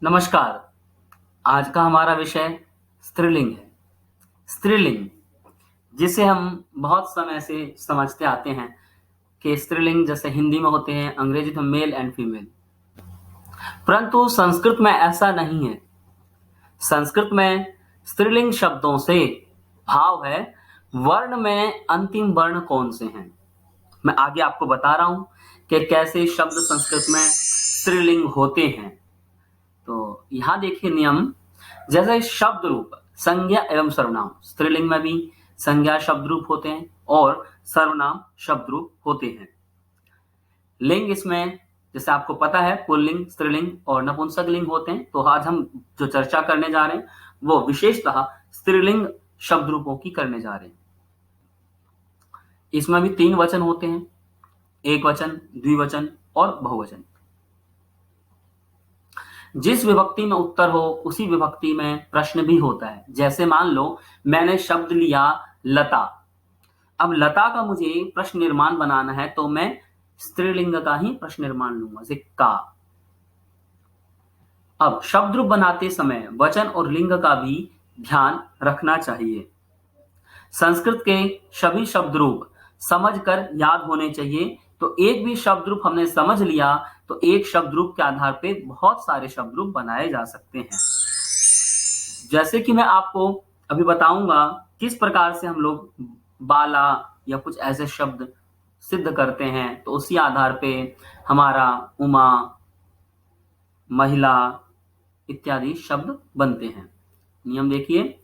नमस्कार। आज का हमारा विषय स्त्रीलिंग है। स्त्रीलिंग जिसे हम बहुत समय से समझते आते हैं कि स्त्रीलिंग जैसे हिंदी में होते हैं, अंग्रेजी में मेल एंड फीमेल। परंतु संस्कृत में ऐसा नहीं है। संस्कृत में स्त्रीलिंग शब्दों से भाव है वर्ण में अंतिम वर्ण कौन से हैं। मैं आगे आपको बता रहा हूं कि कैसे शब्द संस्कृत में स्त्रीलिंग होते हैं। तो यहां देखिए नियम, जैसे शब्द रूप संज्ञा एवं सर्वनाम, स्त्रीलिंग में भी संज्ञा शब्द रूप होते हैं और सर्वनाम शब्द रूप होते हैं। लिंग इसमें जैसे आपको पता है पुल्लिंग, स्त्रीलिंग और नपुंसक लिंग होते हैं। तो आज हम जो चर्चा करने जा रहे हैं वो विशेषतः स्त्रीलिंग शब्द रूपों की करने जा रहे हैं। इसमें भी 3 वचन होते हैं, एक वचन, द्विवचन और बहुवचन। जिस विभक्ति में उत्तर हो उसी विभक्ति में प्रश्न भी होता है। जैसे मान लो मैंने शब्द लिया लता। अब लता का मुझे प्रश्न निर्माण बनाना है तो मैं स्त्रीलिंग का ही प्रश्न निर्माण लूंगा, जैसे का। अब शब्द रूप बनाते समय वचन और लिंग का भी ध्यान रखना चाहिए। संस्कृत के सभी शब्द रूप समझकर याद होने चाहिए। तो एक भी शब्द रूप हमने समझ लिया तो एक शब्द रूप के आधार पे बहुत सारे शब्द रूप बनाए जा सकते हैं। जैसे कि मैं आपको अभी बताऊंगा किस प्रकार से हम लोग बाला या कुछ ऐसे शब्द सिद्ध करते हैं, तो उसी आधार पे हमारा उमा, महिला इत्यादि शब्द बनते हैं। नियम देखिए,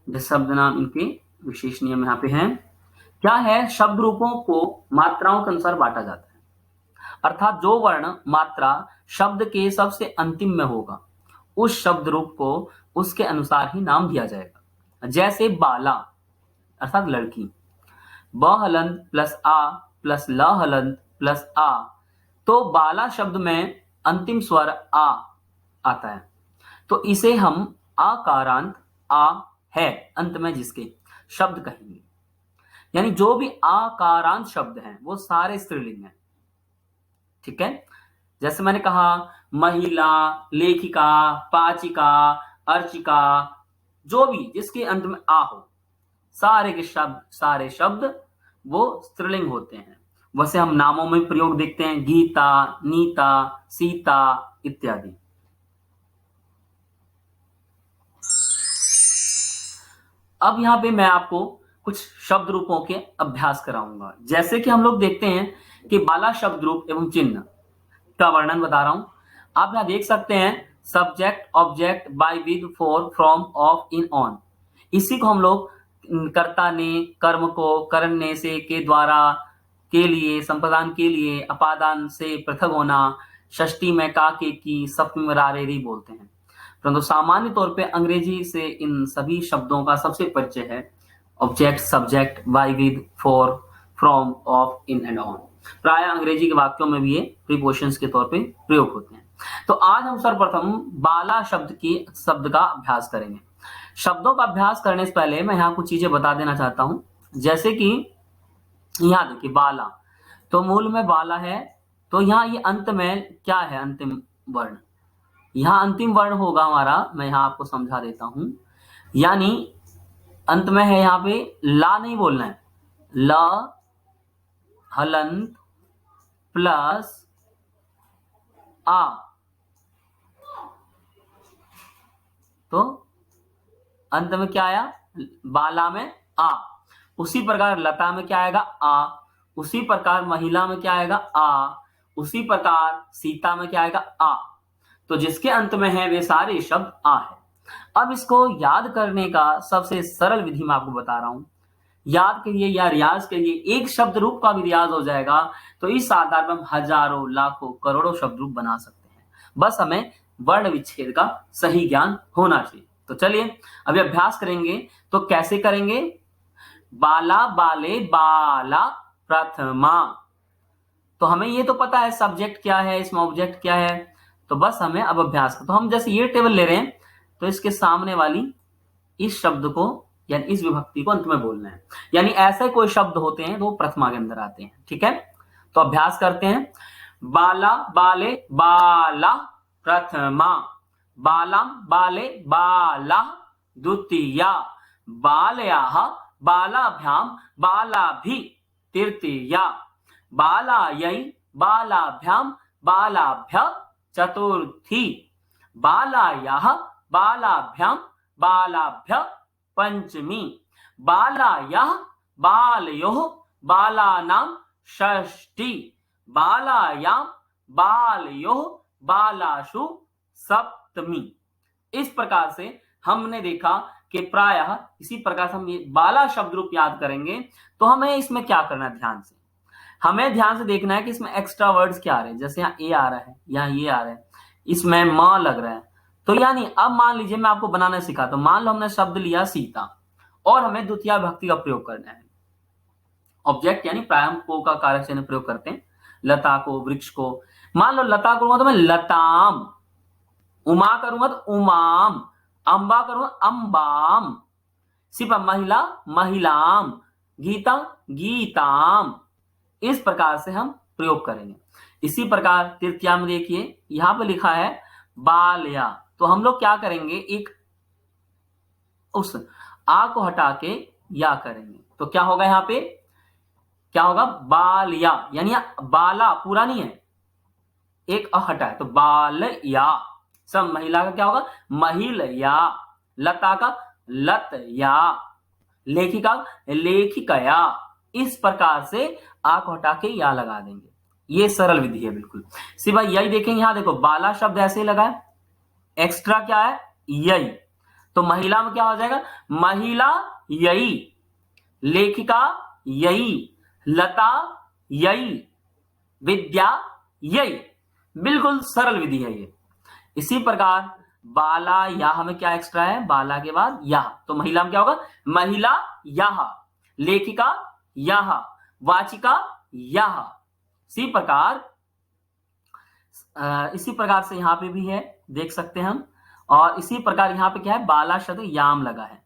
जिस शब्द नाम इनके विशेष नियम यहाँ पे हैं। क्या है, शब्द रूपों को मात्राओं के अनुसार बांटा जाता है। अर्थात जो वर्ण मात्रा शब्द के सबसे अंतिम में होगा उस शब्द रूप को उसके अनुसार ही नाम दिया जाएगा। जैसे बाला अर्थात लड़की, ब हलंत प्लस आ प्लस ल हलंत प्लस आ, तो बाला शब्द में अंतिम स्वर आ आता है, तो इसे हम आकारांत आ है अंत में जिसके शब्द कहेंगे। यानी जो भी आकारांत शब्द हैं वो सारे स्त्रीलिंग हैं। ठीक है, जैसे मैंने कहा महिला, लेखिका, पाचिका, अर्चिका, जो भी जिसके अंत में आ हो सारे शब्द वो स्त्रीलिंग होते हैं। वैसे हम नामों में प्रयोग देखते हैं, गीता, नीता, सीता इत्यादि। अब यहाँ पे मैं आपको कुछ शब्द रूपों के अभ्यास कराऊंगा। जैसे कि हम लोग देखते हैं कि बाला शब्द रूप एवं चिन्ह का वर्णन बता रहा हूं। आप यहाँ देख सकते हैं subject, object, by, with, for, from, of, in, on. इसी को हम लोग कर्ता ने, कर्म को, करने से, के द्वारा, के लिए, संप्रदान के लिए, अपादान से पृथक होना, षष्ठी में का, के, की, सप्तमी में रारेरी बोलते हैं। परंतु सामान्य तौर पे अंग्रेजी से इन सभी शब्दों का सबसे परिचय है। Object, subject, by, with, for, from, of, in and on. प्राय अंग्रेजी के वाक्यों में भी ये प्रीपोजिशंस के तौर पे प्रयोग होते हैं। तो आज हम सर्वप्रथम बाला शब्द का अभ्यास करेंगे। शब्दों का अभ्यास करने से पहले मैं यहाँ कुछ चीजें बता देना चाहता हूं। जैसे कि यहाँ देखिए बाला, तो मूल में बाला है, तो यहाँ ये अंत में क्या है, अंतिम वर्ण। यहाँ अंतिम वर्ण होगा हमारा, मैं यहाँ आपको समझा देता हूं। यानी अंत में है यहाँ पे ला नहीं बोलना है, ल हलंत प्लस आ, तो अंत में क्या आया, बाला में आ। उसी प्रकार लता में क्या आएगा, आ। उसी प्रकार महिला में क्या आएगा, आ। उसी प्रकार सीता में क्या आएगा, आ। तो जिसके अंत में है वे सारे शब्द आ है। अब इसको याद करने का सबसे सरल विधि मैं आपको बता रहा हूं। याद करिए या रियाज करिए, एक शब्द रूप का भी रियाज हो जाएगा। तो इस आधार पर हम हजारों, लाखों, करोड़ों शब्द रूप बना सकते हैं। बस हमें वर्ण विच्छेद का सही ज्ञान होना चाहिए। तो चलिए अभी अभ्यास करेंगे। तो कैसे करेंगे, बाला, बाले, बाला, प्रथमा। तो हमें ये तो पता है सब्जेक्ट क्या है, इसमें ऑब्जेक्ट क्या है। तो बस हमें अब अभ्यास तो हम जैसे ये टेबल ले रहे हैं तो इसके सामने वाली इस शब्द को यानी इस विभक्ति को अंत में बोलना है। यानी ऐसे कोई शब्द होते हैं तो प्रथमा के अंदर आते हैं। ठीक है, तो अभ्यास करते हैं। बाला, बाले, बाला, प्रथमा। बालम बाले बाला द्वितीया, बालयाः बालाभ्याम बालाभि तृतीया, बालायै बालाभ्याम बालाभ्य चतुर्थी, बालायाः बालाभ्याम बालाभ्य पंचमी, बालायाः बालयोः बालानां षष्ठी, बालायां बालयोः बालासु सप्तमी। इस प्रकार से हमने देखा कि प्रायः इसी प्रकार से हम ये बाला शब्द रूप याद करेंगे तो हमें इसमें क्या करना है, ध्यान से हमें ध्यान से देखना है कि इसमें एक्स्ट्रा वर्ड्स क्या आ रहे हैं। जैसे यहाँ ए आ रहा है, यहाँ ये आ रहा है, इसमें म लग रहा है। तो यानी अब मान लीजिए मैं आपको बनाना सिखाता हूं। मान लो हमने शब्द लिया सीता और हमें द्वितीया विभक्ति का प्रयोग करना है। ऑब्जेक्ट यानी प्रायम को का कारक चिन्ह प्रयोग करते हैं, लता को, वृक्ष को। मान लो लता करूंगा तो मैं लताम, उमा करूंगा तो उमाम, अंबा करूंगा अंबाम, सिर्फ महिला महिलाम, गीता गीताम। इस प्रकार से हम प्रयोग करेंगे। इसी प्रकार तृतीया में देखिए यहां पे लिखा है बालया, तो हम लोग क्या करेंगे, एक उस आ को हटा के या करेंगे। तो क्या होगा, यहां पे क्या होगा, बालया, यानी बाला पूरा नहीं है, एक अ हटा है तो बालया। सब महिला का क्या होगा, महिलया, लता का लतया, लेखिका लेखिकया। इस प्रकार से आ को हटा के या लगा देंगे। ये सरल विधि है बिल्कुल। सिवाय यही देखेंगे, यहां देखो बाला शब्द ऐसे ही लगा है, एक्स्ट्रा क्या है, यही। तो महिला में क्या हो जाएगा, महिला यही, लेखिका यही, लता यही, विद्या यही। बिल्कुल सरल विधि है ये। इसी प्रकार बाला या में क्या एक्स्ट्रा है, बाला के बाद या, तो महिला में क्या होगा, महिला यह, लेखिका यह, वाचिका यह। इसी प्रकार से यहां पे भी है, देख सकते हैं हम। और इसी प्रकार यहां पे क्या है, बाला शब्द याम लगा है।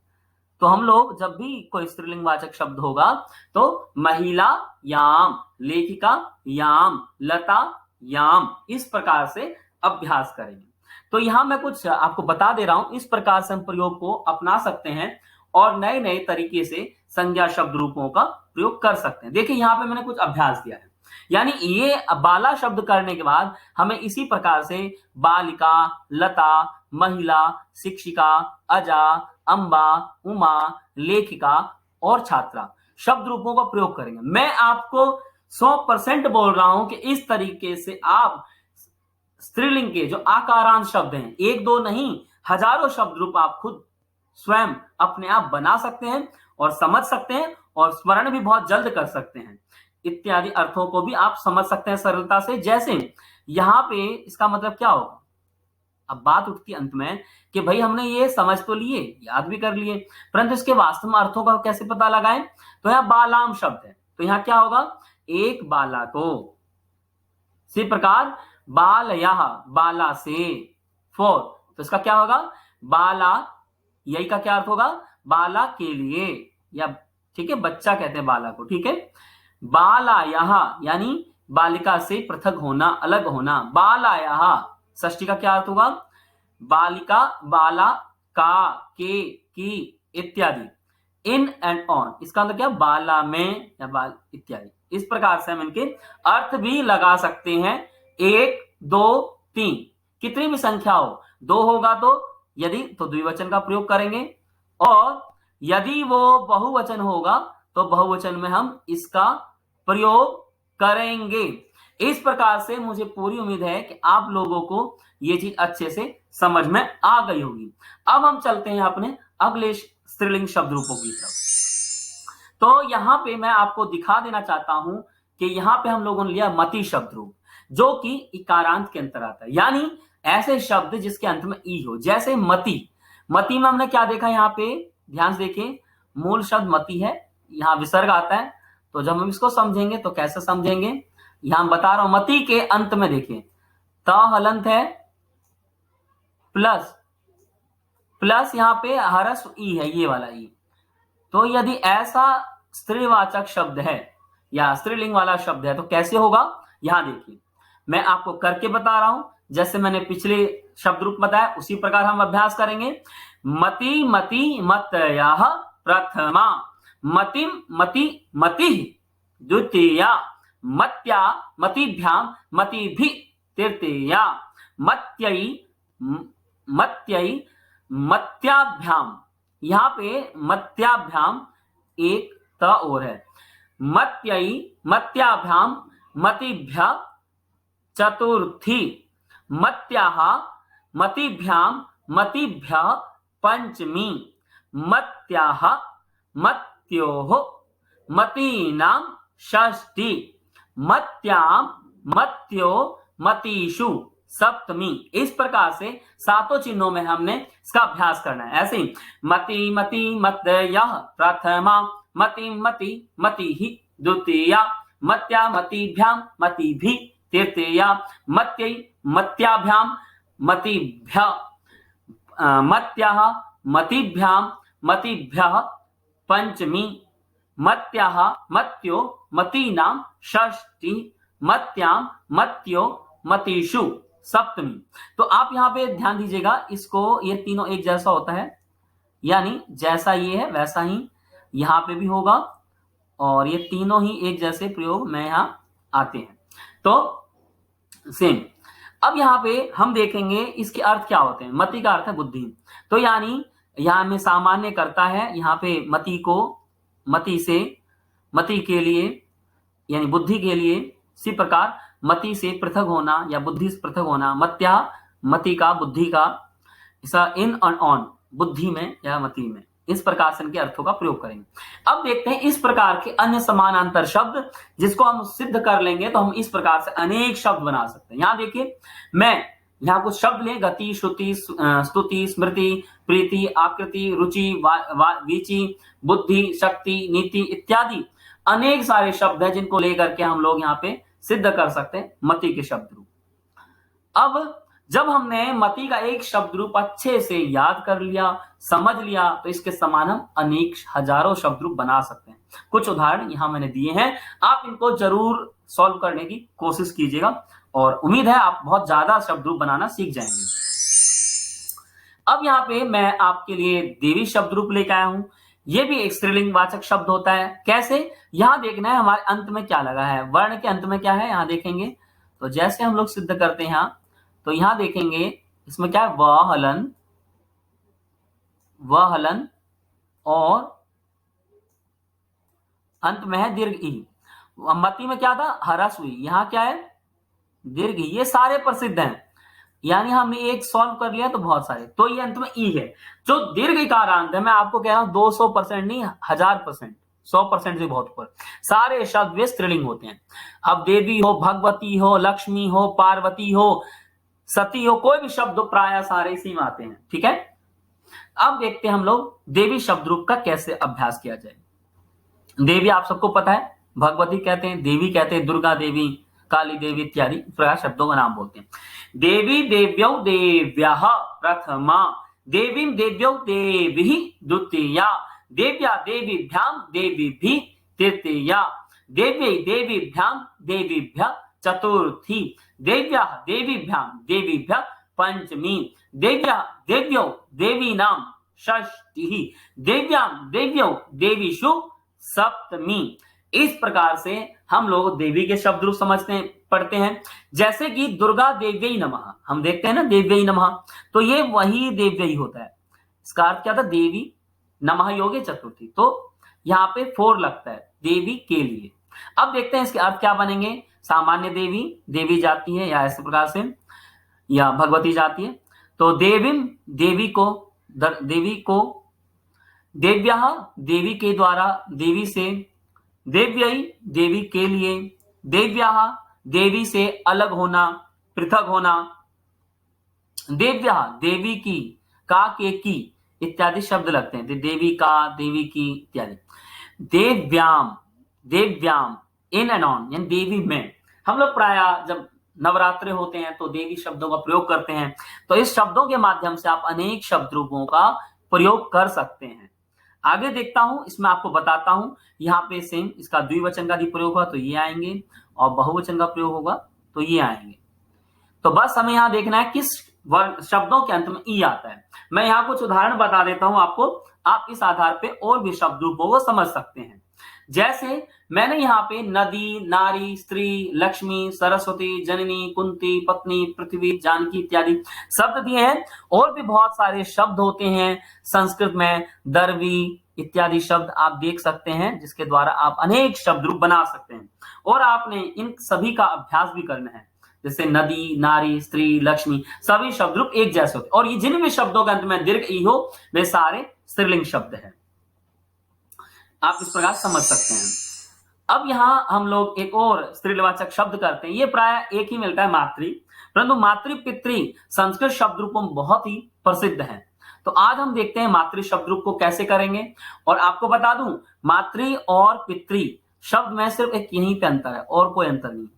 तो हम लोग जब भी कोई स्त्रीलिंग वाचक शब्द होगा तो महिला याम, लेखिका याम, लता याम, इस प्रकार से अभ्यास करेंगे। तो यहां मैं कुछ आपको बता दे रहा हूं, इस प्रकार से हम प्रयोग को अपना सकते हैं और नए नए तरीके से संज्ञा शब्द रूपों का प्रयोग कर सकते हैं। देखिए यहां पे मैंने कुछ अभ्यास दिया है, यानी ये बाला शब्द करने के बाद हमें इसी प्रकार से बालिका, लता, महिला, शिक्षिका, अजा, अंबा, उमा, लेखिका और छात्रा शब्द रूपों का प्रयोग करेंगे। मैं आपको 100% बोल रहा हूं कि इस तरीके से आप स्त्रीलिंग के जो आकारांत शब्द हैं, एक दो नहीं हजारों शब्द रूप आप खुद स्वयं अपने आप बना सकते हैं और समझ सकते हैं और स्मरण भी बहुत जल्द कर सकते हैं। इत्यादि अर्थों को भी आप समझ सकते हैं सरलता से। जैसे यहां पे इसका मतलब क्या होगा, अब बात उठती अंत में कि भाई हमने ये समझ तो लिए, याद भी कर लिए, परंतु इसके वास्तव में अर्थों का कैसे पता लगाएं। तो यहाँ बालाम शब्द है, तो यहाँ क्या होगा, एक बाला को। इसी प्रकार बाल, यह बाला से, फोर, तो इसका क्या होगा, बाला, यही का क्या अर्थ होगा, बाला के लिए, या ठीक है, बच्चा कहते हैं बाला को, ठीक है। बाला यह यानी बालिका से पृथक होना, अलग होना। बाला यह, षष्ठी का क्या अर्थ होगा, बालिका, बाला, का, के, की इत्यादि। इन एंड ऑन, इसका मतलब क्या, बाला में या बाल इत्यादि। इस प्रकार से हम इनके अर्थ भी लगा सकते हैं। 1 2 3 कितनी भी संख्या हो, 2 होगा तो यदि तो द्विवचन का प्रयोग करेंगे, और यदि वो बहुवचन होगा तो बहुवचन में हम इसका प्रयोग करेंगे। इस प्रकार से मुझे पूरी उम्मीद है कि आप लोगों को ये चीज अच्छे से समझ में आ गई होगी। अब हम चलते हैं अपने अगले स्त्रीलिंग शब्द रूपों की तरफ। तो यहां पे मैं आपको दिखा देना चाहता हूं कि यहां पे हम लोगों ने लिया मति शब्द रूप, जो कि इकारांत के अंतर आता है, यानी ऐसे शब्द जिसके अंत में ई हो। जैसे मति, मति में हमने क्या देखा, यहाँ पे ध्यान से देखें, मूल शब्द मति है, यहाँ विसर्ग आता है। तो जब हम इसको समझेंगे तो कैसे समझेंगे, यहां बता रहा हूं, मति के अंत में देखिए त हलंत है, प्लस प्लस यहां पे हरस्व ई है, ये वाला ई। तो यदि ऐसा स्त्रीवाचक शब्द है या स्त्रीलिंग वाला शब्द है तो कैसे होगा, यहां देखिए, मैं आपको करके बता रहा हूं, जैसे मैंने पिछले शब्द रूप बताया उसी प्रकार हम अभ्यास करेंगे। मति मति मतयः प्रथमा, मतिम मति मति द्वितीया, मत्या मतिभ्याम मतिभि तृतीया, मत्यै मत्यै मत्याभ्याम, यहाँ पे मत्याभ्याम एक त और है, मत्यै मत्याभ्याम मतिभ्य चतुर्थी, मत्याः मतिभ्याम मतिभ्य पंचमी, मत्याः मत्योः मतीनां षष्ठी, मत्याम मत्यो मतीषु सप्तमी। इस प्रकार से सातों चिन्हों में हमने इसका अभ्यास करना है। ऐसे ही मति मति मतयः प्रथमा, मति मति मतिः द्वितीया, मत्या मतिभ्याम मतिभि तृतीया, मत्यै मत्याभ्याम मतिभ्य मत्याः मतिभ्याम मतिभ्यः पंचमी, मत्याः मत्यो मतीनां षष्ठी, मत्याम मत्यो मतीषु सप्तमी। तो आप यहाँ पे ध्यान दीजिएगा, इसको ये तीनों एक जैसा होता है, यानी जैसा ये है वैसा ही यहाँ पे भी होगा, और ये तीनों ही एक जैसे प्रयोग में यहाँ आते हैं, तो सेम। अब यहाँ पे हम देखेंगे इसके अर्थ क्या होते हैं। मति का अर्थ है बुद्धि, तो यानी यहाँ में सामान्य करता है, यहाँ पे मति को मति से मति के लिए यानी बुद्धि के लिए, इसी प्रकार मति से पृथक होना या बुद्धि से पृथक होना, मत्या मति का बुद्धि का, ऐसा इन और ऑन बुद्धि में या मति में, इस प्रकार से इनके अर्थों का प्रयोग करेंगे। अब देखते हैं इस प्रकार के अन्य समानांतर शब्द, जिसको हम सिद्ध कर लेंगे तो हम इस प्रकार से अनेक शब्द बना सकते हैं। यहाँ देखिए, मैं यहाँ कुछ शब्द लें, गति, श्रुति, स्तुति, स्मृति, प्रीति, आकृति, रुचि, वीचि, बुद्धि, शक्ति, नीति इत्यादि अनेक सारे शब्द हैं जिनको लेकर के हम लोग यहाँ पे सिद्ध कर सकते हैं मति के शब्द रूप। अब जब हमने मति का एक शब्द रूप अच्छे से याद कर लिया, समझ लिया, तो इसके समान हम अनेक हजारों शब्द रूप बना सकते हैं। कुछ उदाहरण यहां मैंने दिए हैं, आप इनको जरूर सॉल्व करने की कोशिश कीजिएगा और उम्मीद है आप बहुत ज्यादा शब्द रूप बनाना सीख जाएंगे। अब यहाँ पे मैं आपके लिए देवी शब्द रूप लेकर आया हूं। ये भी एक स्त्रीलिंग वाचक शब्द होता है। कैसे? यहां देखना है हमारे अंत में क्या लगा है, वर्ण के अंत में क्या है यहां देखेंगे। तो जैसे हम लोग सिद्ध करते हैं यहाँ, तो यहां देखेंगे इसमें क्या है, वहलन, वहलन और अंत में है दीर्घ ई। मति में क्या था, ह्रस्व ई, यहाँ क्या है दीर्घ ई। ये सारे प्रसिद्ध हैं, यानी हमने एक सॉल्व कर लिया तो बहुत सारे। तो ये अंत में ई है जो दीर्घ इकारांत है। मैं आपको कह रहा हूं 200% नहीं, 1000%, 100% से बहुत ऊपर सारे शब्द वे स्त्रीलिंग होते हैं। अब देवी हो, भगवती हो, लक्ष्मी हो, पार्वती हो, सती हो, कोई भी शब्द हो, प्राय सारे इसी में आते हैं। ठीक है, अब देखते हैं हम लोग देवी शब्द रूप का कैसे अभ्यास किया जाए। देवी आप सबको पता है, भगवती कहते हैं, देवी कहते हैं, दुर्गा देवी, काली देवी इत्यादि प्रकार शब्दों का नाम बोलते हैं। देवी देव्यौ देव्यः प्रथमा, देवीं देव्यौ देवी द्वितीया, देव्या देवीभ्याम देवीभिः तृतीया, देव्यै देवीभ्याम देवीभ्यः चतुर्थी, देव्या देवीभ्याम देवीभ्यः पंचमी, देव्या देव्यौ देवीनां षष्ठी, देव्यां देव्यौ देवीषु सप्तमी। इस प्रकार से हम लोग देवी के शब्द रूप समझते हैं, पढ़ते हैं। जैसे कि दुर्गा देव्यै नमः, हम देखते हैं ना देव्यै नमः, तो ये वही देव्यै होता है। इसका अर्थ क्या था, देवी नमः योगे चतुर्थी, तो यहाँ पे 4 लगता है देवी के लिए। अब देखते हैं इसके अर्थ क्या बनेंगे। सामान्य देवी, देवी जाती है या ऐसे प्रकार से, या भगवती जाती है। तो देवीम देवी को, देवी को, देव्यः देवी के द्वारा, देवी से, देव्यै देवी के लिए, देव्याः देवी से अलग होना, पृथक होना, देव्याः देवी की, का के की इत्यादि शब्द लगते हैं। देवी का, देवी की इत्यादि। देव्याम, देव्याम इन एंड ऑन, यानी देवी में। हम लोग प्राय जब नवरात्रे होते हैं तो देवी शब्दों का प्रयोग करते हैं, तो इस शब्दों के माध्यम से आप अनेक शब्द रूपों का प्रयोग कर सकते हैं। आगे देखता हूं, इसमें आपको बताता हूं। यहाँ पे सेम इसका द्विवचन का भी प्रयोग होगा तो ये आएंगे, और बहुवचन का प्रयोग होगा तो ये आएंगे। तो बस हमें यहां देखना है किस शब्दों के अंत में ई आता है। मैं यहां कुछ उदाहरण बता देता हूं आपको, आप इस आधार पे और भी शब्द रूपों को समझ सकते हैं। जैसे मैंने यहाँ पे नदी, नारी, स्त्री, लक्ष्मी, सरस्वती, जननी, कुंती, पत्नी, पृथ्वी, जानकी इत्यादि शब्द दिए हैं। और भी बहुत सारे शब्द होते हैं संस्कृत में, दरवी इत्यादि शब्द आप देख सकते हैं, जिसके द्वारा आप अनेक शब्द रूप बना सकते हैं। और आपने इन सभी का अभ्यास भी करना है। जैसे नदी, नारी, स्त्री, लक्ष्मी, सभी शब्द रूप एक जैसे होते हैं। और ये जिन भी शब्दों के अंत में दीर्घ ई हो, वे सारे स्त्रीलिंग शब्द हैं। आप इस प्रकार समझ सकते हैं। अब यहां हम लोग एक और स्त्रीवाचक शब्द करते हैं। ये प्राय एक ही मिलता है, मातृ, परंतु मातृ पितृ संस्कृत शब्द रूपों में बहुत ही प्रसिद्ध है। तो आज हम देखते हैं मातृ शब्द रूप को कैसे करेंगे। और आपको बता दूं, मातृ और पितृ शब्द में सिर्फ एक यहीं पे अंतर है, और कोई अंतर नहीं।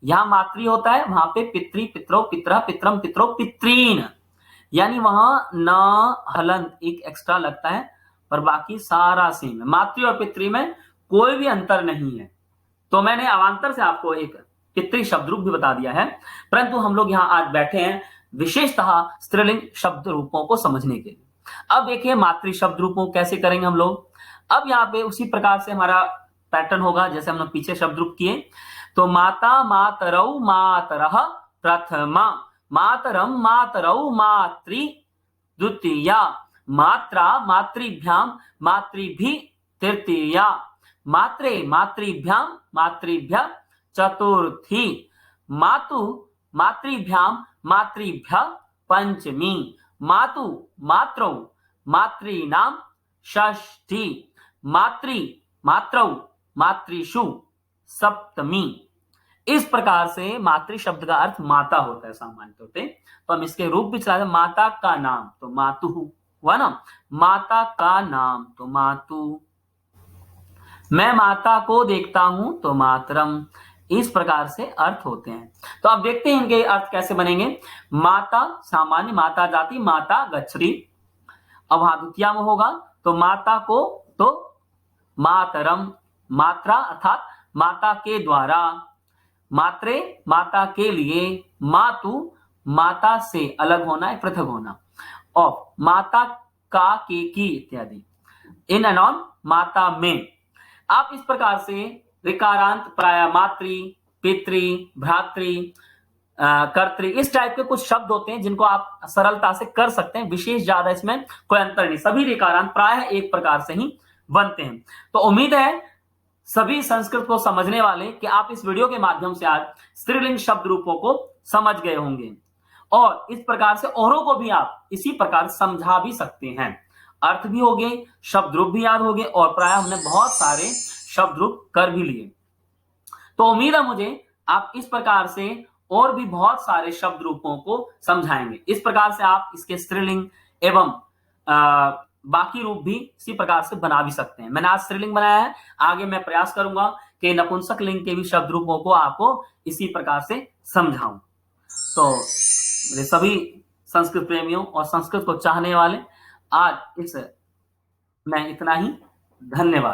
यहां मातृ होता है, वहां पे पितृ, पितरो, पितरा, पितरम, पितरो, पितृन, यानी वहां न हलंत एक एक्स्ट्रा लगता है, पर बाकी सारा सेम है। मातृ और पितृ में कोई भी अंतर नहीं है। तो मैंने अवांतर से आपको एक पितृ शब्द रूप भी बता दिया है, परंतु हम लोग यहां आज बैठे हैं विशेषतः स्त्रीलिंग शब्द रूपों को समझने के लिए। अब देखिए मातृ शब्द रूपों कैसे करेंगे हम लोग। अब यहाँ पे उसी प्रकार से हमारा पैटर्न होगा जैसे हमने पीछे शब्द रूप किए। तो माता, मातरौ, मातरः प्रथमा, मातरम, मातरौ, मातृ द्वितीया, मात्रा, मातृभ्याम, मातृभि तृतीया, मात्रे, मातृभ्याम, मातृभ्य चतुर्थी, मातु, मातृभ्याम, मातृभ्य पंचमी, मातु, मात्रौ, मातॄणाम षष्ठी, मातृ, मात्रौ, मातृषु सप्तमी। इस प्रकार से मातृ शब्द का अर्थ माता होता है सामान्य तौर पे। तो हम इसके रूप भी चलाते हैं। माता का नाम तो मातु हुआ ना, माता का नाम तो मातु, मैं माता को देखता हूं तो मातरम। इस प्रकार से अर्थ होते हैं। तो अब देखते हैं इनके अर्थ कैसे बनेंगे। माता सामान्य, माता जाति, माता गच्छति। अब वहां द्वितीया में होगा तो माता को तो मातरम, मात्रा अर्थात माता के द्वारा, मात्रे माता के लिए, मातु माता से अलग होना है, पृथक होना, और माता का, के, की इत्यादि, इन एंड ऑन माता में। आप इस प्रकार से ऋकारांत प्राय मातृ, पितृ, भ्रातृ, कर्तृ, इस टाइप के कुछ शब्द होते हैं जिनको आप सरलता से कर सकते हैं। विशेष ज्यादा इसमें कोई अंतर नहीं, सभी ऋकारांत प्राय एक प्रकार से ही बनते हैं। तो उम्मीद है सभी संस्कृत को समझने वाले कि आप इस वीडियो के माध्यम से आज स्त्रीलिंग शब्द रूपों को समझ गए होंगे, और इस प्रकार से औरों को भी आप इसी प्रकार समझा भी सकते हैं। अर्थ भी हो गए, शब्द रूप भी याद हो गए, और प्राय हमने बहुत सारे शब्द रूप कर भी लिए। तो उम्मीद है मुझे आप इस प्रकार से और भी बहुत सारे शब्द रूपों को समझाएंगे। इस प्रकार से आप इसके स्त्रीलिंग एवं बाकी रूप भी इसी प्रकार से बना भी सकते हैं। मैंने आज स्त्रीलिंग बनाया है, आगे मैं प्रयास करूंगा कि नपुंसक लिंग के भी शब्द रूपों को आपको इसी प्रकार से समझाऊं। तो मेरे सभी संस्कृत प्रेमियों और संस्कृत को चाहने वाले, आज इस मैं इतना ही, धन्यवाद।